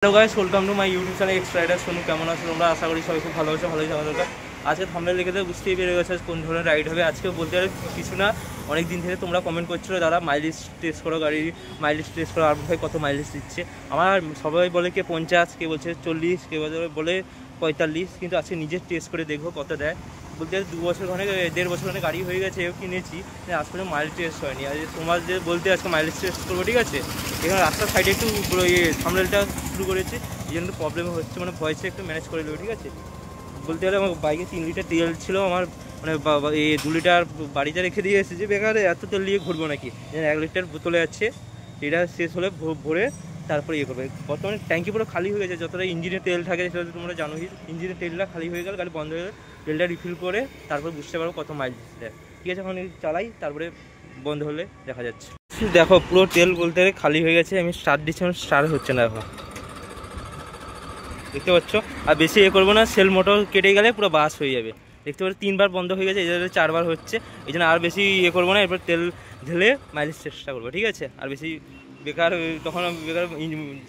Hello guys, welcome to my YouTube channel X rider Sonu. কেমন আছো তোমরা? আশা করি সবাই খুব ভালো আছো। ভালোই যাওয়া দরকার। আজকে থাম্বনেল লিখে তো বুঝতেই পেরে গেছে কোন ধরনের রাইড হবে। আজকে বলতে গেলে কিছু না, অনেক দিন থেকে তোমরা কমেন্ট করছিলো দাদা মাইলেজ টেস্ট করো, গাড়ির মাইলেজ টেস্ট করো। আর ভাই কত মাইলেজ দিচ্ছে আমার সবাই বলে কে 50, কে বলছে 40, কে বলে 45, কিন্তু আজকে নিজে টেস্ট করে দেখবো কত দেয়। বলতে গেলে 2 বছর ওখানে 1.5 বছর ওখানে গাড়ি হয়ে গেছে, এও কিনেছি, আজ পর্যন্ত মাইলেজ টেস্ট হয়নি। আর তোমার যে বলতে আজকে মাইলেজ টেস্ট করবো, ঠিক আছে? এখানে রাস্তার সাইডে একটু থাম্বনেলটা শুরু করেছি, এই জন্য প্রবলেম হচ্ছে, মানে ভয়েসে একটু ম্যানেজ করে দেবো, ঠিক আছে? বলতে গেলে আমার বাইকে 3 লিটার তেল ছিল, আমার মানে এই 2 লিটার বাড়িতে রেখে দিয়ে এসেছি, বেকারে এত তেল নিয়ে ঘুরবো নাকি? 1 লিটার বোতলে যাচ্ছে, এটা শেষ হলে ভরে তারপরে ইয়ে করবে। বর্তমানে ট্যাঙ্কি পুরো খালি হয়ে গেছে, যতটা ইঞ্জিনে তেল থাকে সেটা তো তোমরা জানোই। ইঞ্জিনের তেলটা খালি হয়ে গেলে গাড়ি বন্ধ হয়ে গেলে তেলটা রিফিল করে তারপর বুঝতে পারবো কত মাইলেজ দেয়। ঠিক আছে, এখন চালাই, তারপরে বন্ধ হলে দেখা যাচ্ছে। দেখো পুরো তেল বলতে গেলে খালি হয়ে গেছে, আমি স্টার্ট দিচ্ছি, স্টার্ট হচ্ছে না এখন, দেখতে পাচ্ছ? আর বেশি ইয়ে করবো না, সেল মোটর কেটে গেলে পুরো বাস হয়ে যাবে। দেখতে পাচ্ছ 3 বার বন্ধ হয়ে গেছে, এদের 4 বার হচ্ছে, এই জন্য আর বেশি ইয়ে করবো না। এরপর তেল ঢেলে মাইলেজ চেষ্টা করবো, ঠিক আছে? আর বেশি বেকার তখন বেকার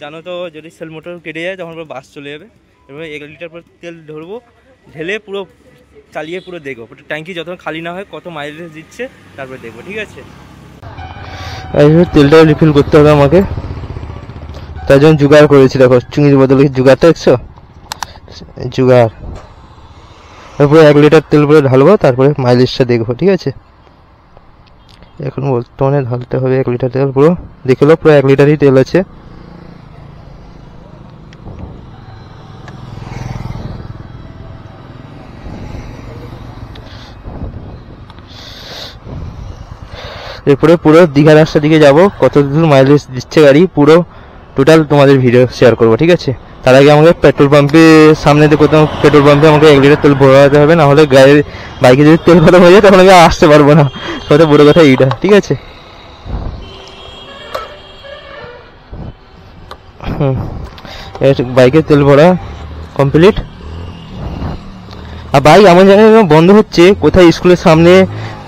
জানো তো, যদি সেল মোটর কেটে যায় তখন পুরো বাস চলে যাবে। এরপর 1 লিটার পর তেল ধরবো, ঢেলে পুরো চালিয়ে পুরো দেখবো ট্যাঙ্কি যতক্ষণ খালি না হয় কত মাইলেজ দিচ্ছে, তারপরে দেখবো, ঠিক আছে? তেলটা রিফিল করতে হবে আমাকে, তার জন্য জোগাড় করেছি। দেখো চুঙির বদলে জোগাড়টা দেখছো, জোগাড়। তারপরে 1 লিটার তেল পুরো ঢালবো, তারপরে মাইলেজটা দেখবো, ঠিক আছে? এখন বর্তমানে ঢালতে হবে 1 লিটার তেল, পুরো দেখে লো, পুরো 1 লিটারই তেল আছে। এরপরে পুরো দীঘা রাস্তার দিকে যাবো, কত দূর মাইলেজ দিচ্ছে গাড়ি পুরো টোটাল তোমাদের ভিডিও শেয়ার করবো, ঠিক আছে? তার আগে আমাকে পেট্রোল পাম্পে সামনে দিয়ে কোথাও পেট্রোল পাম্পে আমাকে 1 লিটার তেল ভরাতে হবে, না হলে গাড়ির বাইকে যদি তেল খতম হয়ে যায় তখন আমি আসতে পারবো না। কত বড় কথা এইটা, ঠিক আছে? বাইকের তেল ভরা কমপ্লিট। আর বাইক এমন জায়গায় বন্ধ হচ্ছে, কোথায় স্কুলের সামনে,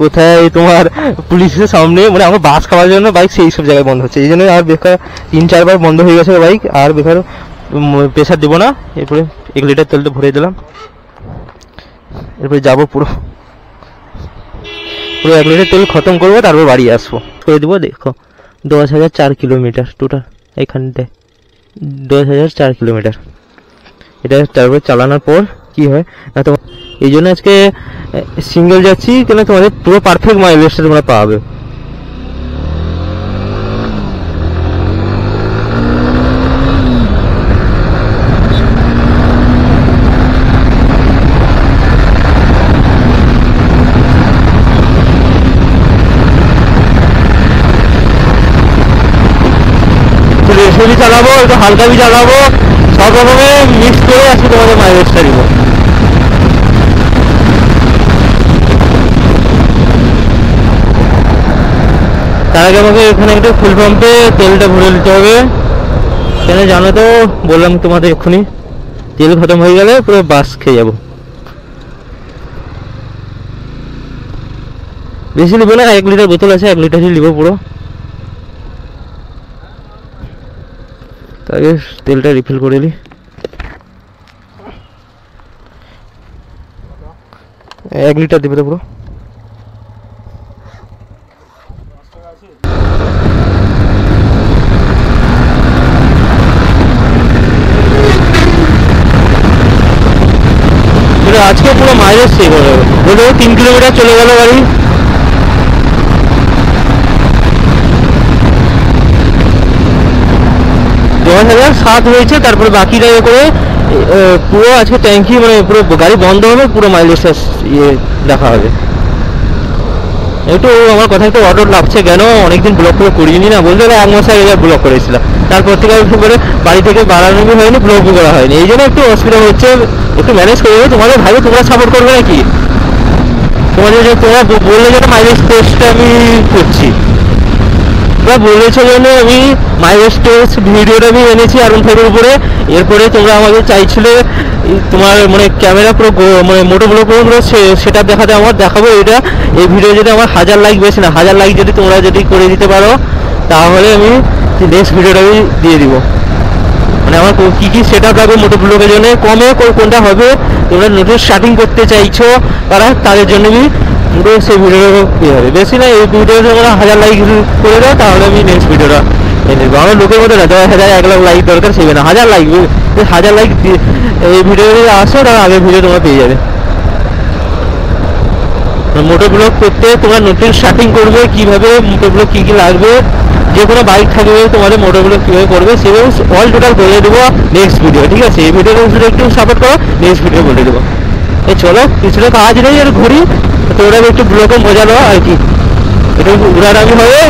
কোথায় তোমার পুলিশের সামনে, মানে আমার বাস খাওয়ার জন্য বাইক সেই সব জায়গায় বন্ধ হচ্ছে। এই জন্য আর বেকার 3-4 বার বন্ধ হয়ে গেছে বাইক, আর বেকার প্রেশার দেবো না। এরপরে 1 লিটার তেলটা ভরে দিলাম, এরপরে যাবো পুরো 1 লিটার তেল খতম করবো, তারপর বাড়ি আসবো করে দেবো। দেখো 10,004 কিলোমিটার টোটাল, এখানটায় 10,004 কিলোমিটার। এটা তারপরে চালানোর পর কি হয় না, তোমার এই জন্য আজকে সিঙ্গেল যাচ্ছি, কেন তোমাদের পুরো পারফেক্ট মাইলেজটা তোমরা পাবে। বেশি চালাবো, একটু হালকা বি চালাবো, সব রকমে মিক্স করে আজকে তোমাদের মাইলেজটা দিব। তার আগে আমাকে এখানে একটু ফুল পাম্পে তেলটা ভরে নিতে হবে, কেন জানো তো, বললাম তোমাদের এক্ষুনি তেল খতম হয়ে গেলে পুরো বাস খেয়ে যাবো। বেশি নিবো না, 1 লিটার বোতল আছে, 1 লিটারই নিবো পুরো। তাই তেলটা রিফিল করে নিই। 1 লিটার দিবে তো পুরো। আজকে পুরো মাইলেজ চেক করে বলে 3 কিলোমিটার চলে গেল গাড়ি। সাত হয়েছে, তারপরে বাকিটা ইয়ে করে পুরো আজকে ট্যাঙ্কি মানে পুরো গাড়ি বন্ধ হবে, পুরো মাইলেজটা ইয়ে দেখা হবে। একটু আমার কথা একটু অর্ডার লাগছে, কেন অনেকদিন ব্লক করে করিনি না, বলতে গেলে 1 মাস আগে ব্লক করেছিলাম, তারপর থেকে করে বাড়ি থেকে বাড়ানো হয়নি, ব্লকও করা হয়নি, এই জন্য একটু অসুবিধা হচ্ছে। একটু ম্যানেজ করে দেবো, তোমাদের ভাবে তোমরা সাপোর্ট করবে নাকি? তোমাদের যে তোমরা বললে যে মাইলেজ টেস্টটা আমি করছি, তোমরা বলেছো জন্য আমি মাইলেজ টেস্ট ভিডিওটা আমি এনেছি R15 উপরে। এরপরে তোমরা আমাকে চাইছিলে তোমার মানে ক্যামেরা পুরো মানে মোটো ব্লগ পুরো সেটা দেখাতে, আমার দেখাবো এটা। এই ভিডিও যদি আমার 1000 লাইক, বেশি না 1000 লাইক যদি তোমরা যদি করে দিতে পারো, তাহলে আমি নেক্সট ভিডিওটা আমি দিয়ে দিব। মানে আমার কী কী সেট আপ লাগবে মোটো ব্লগের জন্য, কমে কোনটা হবে, তোমরা নতুন স্টার্টিং করতে চাইছো তারা তাদের জন্য আমি পুরো সেই ভিডিওটা কী হবে। বেশি না, এই ভিডিওটা তোমরা 1000 লাইক করে দাও তাহলে আমি নেক্সট ভিডিওটা এনে দেবো। আমার লোকের মতো না 10,000 1 লাখ লাইক দরকার সেবে না, 1000 লাইক, 1000 লাইক এই ভিডিও আসো তার আগের ভিডিও তোমরা পেয়ে যাবে। মোটো ব্লগ করতে তোমরা নতুন স্টার্টিং করবে, কীভাবে মোটো ব্লগ কী কী লাগবে, যে কোনো বাইক থাকবে তোমাদের মোটো ব্লগ কীভাবে করবে সেভাবে অল টোটাল বলে দেবো নেক্সট ভিডিও, ঠিক আছে? এই ভিডিওটা একটু সাপোর্ট করো, নেক্সট ভিডিও বলে দেবো। এই চলো, কিছুটা কাজ নেই আর ঘুরি, তোমরা একটু ব্লগে মজা নাও আর কি, একটু ঘোরাঘুরি হবে।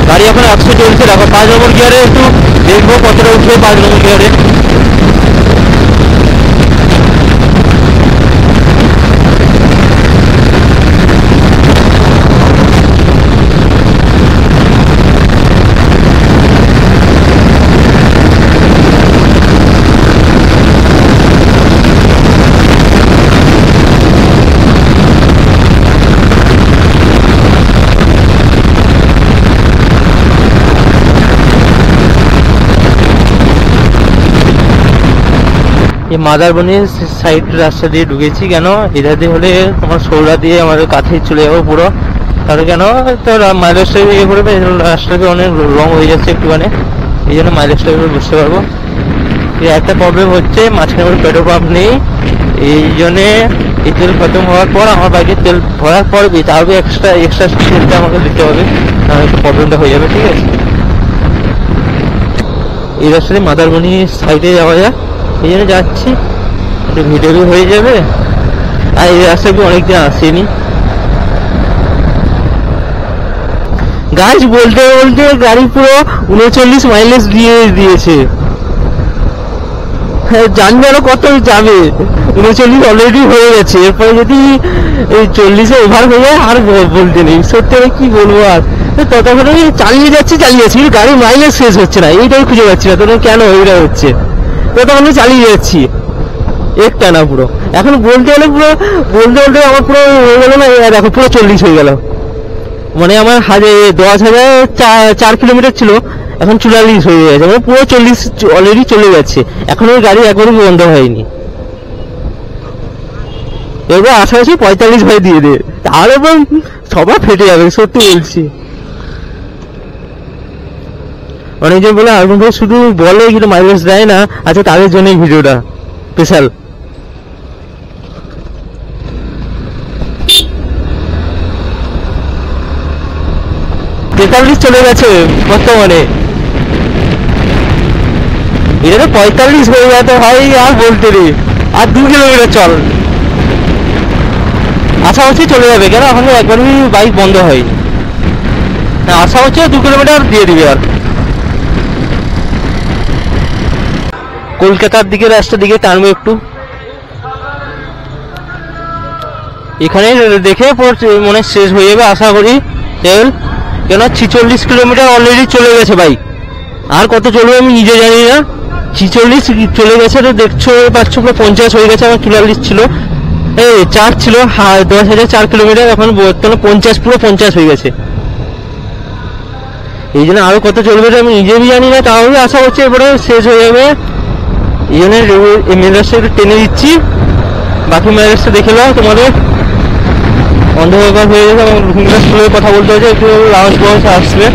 গাড়ি এখন 100 চলছে, দেখো 5 নম্বর গিয়ারে, একটু দেখবো কতটা উঠবে 5 নম্বর গিয়ারে। এই মাদারবনের সাইড রাস্তা দিয়ে ঢুকেছি, কেন এধার দিয়ে হলে তোমার সৌরা দিয়ে আমাদের কাছে চলে যাবো পুরো, তাহলে কেন তো মাইলেজ টাইপে ইয়ে করবে, রাস্তাটা অনেক লং হয়ে যাচ্ছে একটুখানি, এই জন্য মাইলেজ টাইপে বুঝতে পারবো। একটা প্রবলেম হচ্ছে মাঝখানে পেট্রোল পাম্প নেই, এই জন্যে এই তেল খতম হওয়ার পর আমার বাইকে তেল ভরার পর তাহলে এক্সট্রা তেলটা আমাকে দিতে হবে, তাহলে একটু প্রবলেমটা হয়ে যাবে, ঠিক আছে? এই রাস্তাতে মাদারবনি সাইডে যাওয়া যায়, এই জন্য যাচ্ছি, একটু ভিডিও হয়ে যাবে। আর এই রাস্তাগুলো অনেকদিন আসেনি। গাছ বলতে বলতে গাড়ি পুরো 39 মাইলেজ দিয়ে দিয়েছে, জানবে আরো কত যাবে, 39 অলরেডি হয়ে গেছে, এরপরে যদি এই 40-এ ওভার হয়ে যায় আর বলতে নেই, সত্যি আমি কি বলবো। আর ততক্ষণে চালিয়ে যাচ্ছি কিন্তু গাড়ির মাইলেজ শেষ হচ্ছে না, এইটাই খুঁজে পাচ্ছি না তোমরা কেন এইটা হচ্ছে। তখন চালিয়ে যাচ্ছি একটানা পুরো, এখন বলতে বলতে আমার পুরো হয়ে গেল না, দেখো পুরো 40 হয়ে গেল, মানে আমার 10,004 কিলোমিটার ছিল, এখন 44 হয়ে গেছে, মানে পুরো 40 অলরেডি চলে যাচ্ছে, এখন ওই গাড়ি একবারও বন্ধ হয়নি। এবার আশাপাশি 45 ভাই দিয়ে দে, তাহলে সবার ফেটে যাবে, সত্যি বলছি। অনেকজন বলে আরুন ভাই শুধু বলে কিন্তু মাইলেজ দেয় না, আচ্ছা তাদের জন্য এই ভিডিওটা স্পেশাল। তেতাল্লিশ চলে গেছে বর্তমানে, এটা 45 হয়ে যেতে হয় আর বলতে নেই, আর 2 কিলোমিটার চল, আশা হচ্ছে চলে যাবে, কেন এখন একবারই বাইক বন্ধ হয়নি, আশা হচ্ছে 2 কিলোমিটার দিয়ে দিবে। আর কলকাতার দিকে রাস্তার দিকে টানবো একটু, এখানে দেখে মনে শেষ হয়ে যাবে আশা করি তেল, কেন 46 কিলোমিটার অলরেডি চলে গেছে বাইক, আর কত চলবে আমি নিজে জানি না। 46 চলে গেছে, তো দেখছো পাচ্ছ পুরো 50 হয়ে গেছে, আমার 44 ছিল, এই 4 ছিল, 10,004 কিলোমিটার, এখন বর্তমানে 50 পুরো 50 হয়ে গেছে, এই জন্য আরো কত চলবে আমি নিজেই জানি না, তাহলে আশা করছি এরপরে শেষ হয়ে যাবে। এই জন্য মেন রাস্তা একটু টেনে দিচ্ছি, বাকি মেন রাস্তা দেখে নাও, তোমাদের অন্ধকার হয়ে গেছে, আমার স্কুলের কথা বলতে হচ্ছে, একটু লাউঞ্জ বয়স আসবে।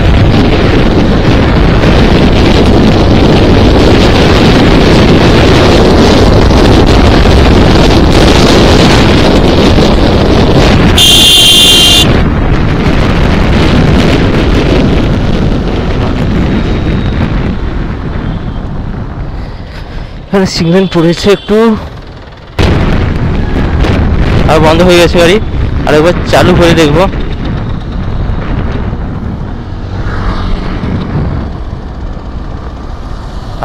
সিগন্যাল পড়েছে একটু, আর বন্ধ হয়ে গেছে গাড়ি, আর একবার চালু করে দেখবো।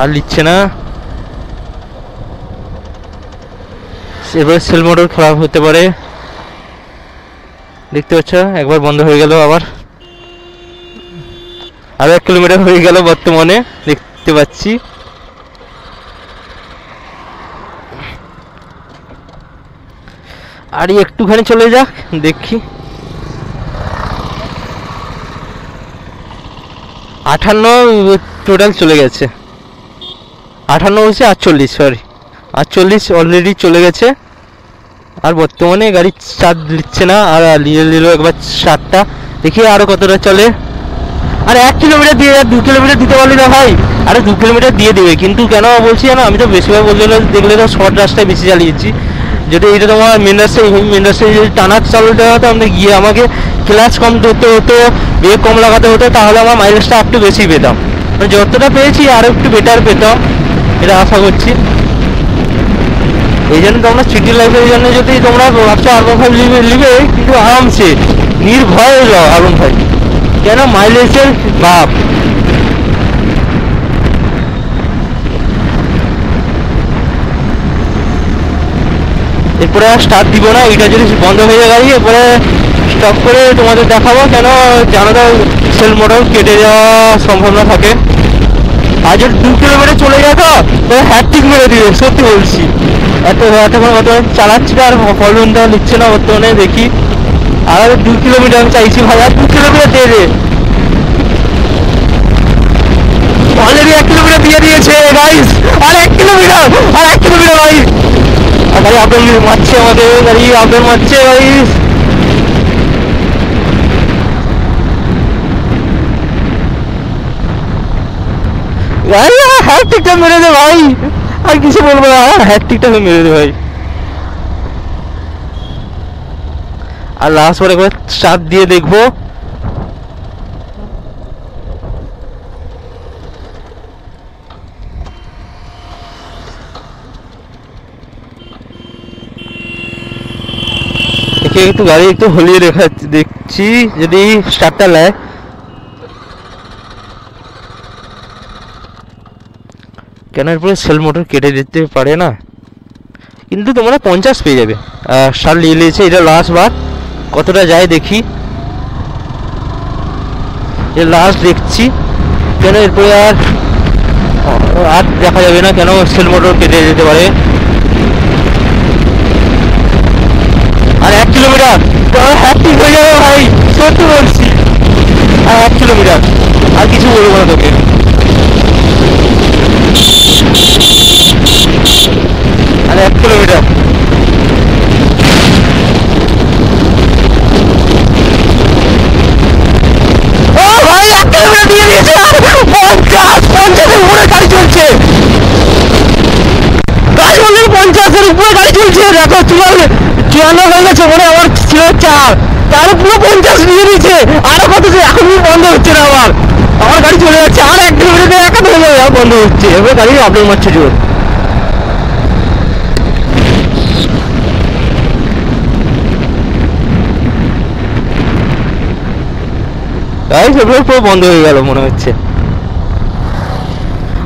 আর লিখছে না, এবার সেল মোটর খারাপ হতে পারে, দেখতে পাচ্ছ একবার বন্ধ হয়ে গেল, আবার আরো 1 কিলোমিটার হয়ে গেল বর্তমানে দেখতে পাচ্ছি। আর একটুখানি চলে যাক দেখি, 58 টোটাল চলে গেছে, 58 বলছে 48, সরি 48 অলরেডি চলে গেছে। আর বর্তমানে গাড়ি স্টার্ট দিচ্ছে না, আর নিল একবার স্টার্টটা, দেখি আরও কতটা চলে। আর 1 কিলোমিটার দিয়ে 2 কিলোমিটার দিতে পারলি না ভাই, আরে 2 কিলোমিটার দিয়ে দেবে, কিন্তু কেন বলছি জানো, আমি তো বেশিরভাগ বললে দেখলে তো শর্ট রাস্তায় বেশি চালিয়েছি। যদি এটা তোমার মেন রাস্তায় যদি টানা চালাতে হতো, আমি গিয়ে আমাকে ক্লাচ কম ধরতে হতো, ব্রেক কম লাগাতে হতো, তাহলে আমার মাইলেজটা একটু বেশি পেতাম। যতটা পেয়েছি আরও একটু বেটার পেতাম, এটা আশা করছি। এই জন্য তোমরা সিটি লাইফের জন্য যদি তোমরা ভাবছো R15 নিবে, কিন্তু আরামসে নির্ভয়ে যাও R15, কেন মাইলেজের বাপ। এরপরে আর স্টার্ট দিব না, এটা যদি বন্ধ হয়ে যায় গাড়ি এরপরে স্টপ করে তোমাদের দেখাবো, কেন জানো তো সেল মোটর কেটে যাওয়ার সম্ভাবনা থাকে। আর যদি 2 কিলোমিটার চলে যায় তো হ্যাট্রিক মেরে দিবে, সত্যি বলছি। এতক্ষণ চালাচ্ছি আর ফলনটা নিচ্ছে না বর্তমানে, দেখি আর 2 কিলোমিটার আমি চাইছি ভাই, আর 2 কিলোমিটার দিয়ে দে। অলরেডি 1 কিলোমিটার দিয়ে দিয়েছে গাইস, আর 1 কিলোমিটার ভাই। আর গাড়ি আপডেট মারছে, আমাদের গাড়ি আপডেট মারছে গাইস। হ্যাট্রিকটা মেরে দে ভাই, আর কিছু বলবো না, হ্যাট্রিকটা মেরে দে ভাই। আর লাস্ট বার একবার স্টার্ট দিয়ে দেখবো। একটু গাড়ি একটু হলিয়ে দেখছি যদি স্টার্টটা নেয়। কেন এরপরে সেল মোটর কেটে দিতে পারে না, কিন্তু তোমরা 50 পেয়ে যাবে। সার নিয়ে নিয়েছে, এটা লাস্ট বার, কতটা যায় দেখি। লাস্ট দেখছি, কেন এরপরে আর দেখা যাবে না, কেন সেল মোটর কেটে দিতে পারে। আর 1 কিলোমিটার হ্যাপি হয়ে যাবে ভাই, সত্যি বলছি। আর 1 কিলোমিটার, আর কিছু বলবো না তোকে। আর 1 কিলোমিটার, ও ভাই 1 কিলোমিটার দিয়ে দিয়েছে। 50-50-এর উপরে গাড়ি চলছে, গাড়ি বললে 50-এর উপরে গাড়ি চলছে। দেখো 54 হয়ে গেছে, মনে আমার ছিল 4, তার পুরো 50 নিয়ে নিচ্ছে। আরো কত, এখন বন্ধ হচ্ছে না, আমার গাড়ি চলে যাচ্ছে। আর 1 কিলোমিটার একা হয়ে যাবে, আর বন্ধ হচ্ছে। এবার গাড়ি আপডেট মারছে জোর। গাড়ি সেগুলো পুরো বন্ধ হয়ে গেল মনে হচ্ছে।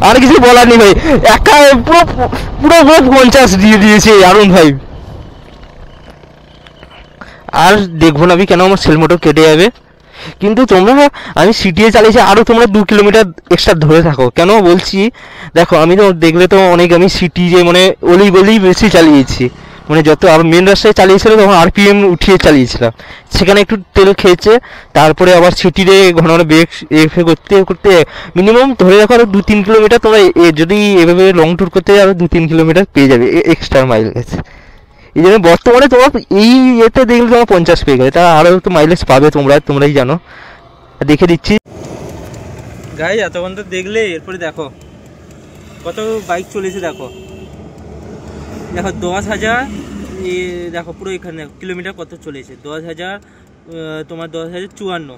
আর কিছু বলার নেই ভাই, একা পুরো পুরো 50 দিয়ে দিয়েছে R15। আর দেখবো না আমি, কেন আমার সেল মোটর কেটে যাবে। কিন্তু তোমরা, আমি সিটিএ চালিয়েছি, আরও তোমরা 2 কিলোমিটার এক্সট্রা ধরে থাকো। কেন বলছি দেখো, আমি তো দেখলে তো অনেক, আমি সিটি যে মানে অলি গলি বেশি চালিয়েছি, মানে যত আর মেন রাস্তায় চালিয়েছিল তখন RPM উঠিয়ে চালিয়েছিলাম, সেখানে একটু তেল খেয়েছে। তারপরে আবার সিটিতে ঘন ঘন ব্রেক এফে করতে করতে মিনিমাম ধরে রাখো আরও 2-3 কিলোমিটার তোমরা যদি এভাবে লং ট্যুর করতে আরও 2-3 কিলোমিটার পেয়ে যাবে এক্সট্রা মাইলেজ। এই জন্য বর্তমানে তোমার এই এতে দেখলে তোমার 50 পেয়ে গেলে, তা আরও একটু মাইলেজ পাবে, তোমরাই জানো। দেখে দিচ্ছি গাইস, এতক্ষণ তো দেখলে, এরপরে দেখো কত বাইক চলেছে। দেখো 10,000, দেখো পুরো এখানে কিলোমিটার কত চলেছে, 10,000, তোমার 10,054।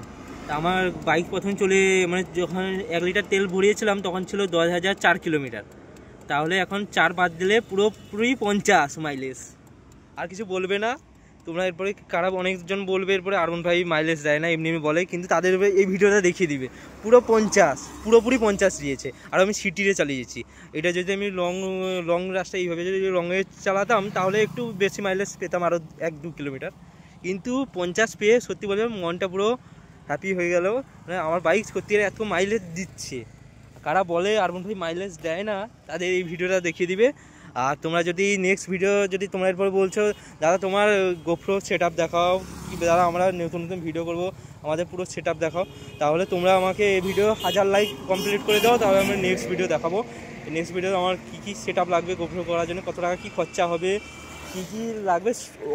আমার বাইক প্রথম চলে, মানে যখন 1 লিটার তেল ভরিয়েছিলাম তখন ছিল 10,004 কিলোমিটার। তাহলে এখন 4 বাদ দিলে পুরোপুরি 50 মাইলেজ। আর কিছু বলবে না তোমরা, এরপরে খারাপ অনেকজন বলবে এরপরে R15 মাইলেজ দেয় না, এমনি বলে, কিন্তু তাদের এই ভিডিওটা দেখিয়ে দিবে পুরো 50, পুরোপুরি 50 দিয়েছে। আর আমি সিটিতে চালিয়েছি, এটা যদি আমি লং রাস্তা এইভাবে যদি লংয়ে চালাতাম তাহলে একটু বেশি মাইলেজ পেতাম, আরও 1-2 কিলোমিটার। কিন্তু 50 পেয়ে সত্যি বলতে মনটা পুরো হ্যাপি হয়ে গেল। মানে আমার বাইক সত্যি এত মাইলেজ দিচ্ছে। কারা বলে R15 মাইলেজ দেয় না, তাদের এই ভিডিওটা দেখিয়ে দিবে। আর তোমরা যদি নেক্সট ভিডিও যদি তোমরা এরপর বলছো দাদা তোমার গোপ্রো সেট আপ দেখাও, কি দাদা আমরা নতুন নতুন ভিডিও করবো, আমাদের পুরো সেট আপ দেখাও, তাহলে তোমরা আমাকে এই ভিডিও 1000 লাইক কমপ্লিট করে দাও, তাহলে আমি নেক্সট ভিডিও দেখাবো। নেক্সট ভিডিও আমার কী কী সেট আপ লাগবে গোপ্রো করার জন্য, কত টাকা কী খরচা হবে, কী কী লাগবে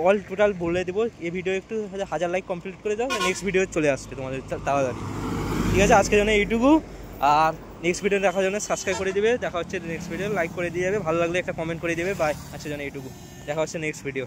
অল টোটাল বলে দেবো। এই ভিডিও একটু 1000 লাইক কমপ্লিট করে দাও, নেক্সট ভিডিও চলে আসবে তোমাদের তাড়াতাড়ি। ঠিক আছে, আজকের জন্য এইটুকু। আর নেক্সট ভিডিও দেখার জন্য সাবস্ক্রাইব করে দিবে। দেখা হচ্ছে নেক্সট ভিডিও, লাইক করে দিয়ে যাবে, ভালো লাগলে একটা কমেন্ট করে দিবে। বাই, আজকের জন্য এইটুকু, দেখা হচ্ছে নেক্সট ভিডিও।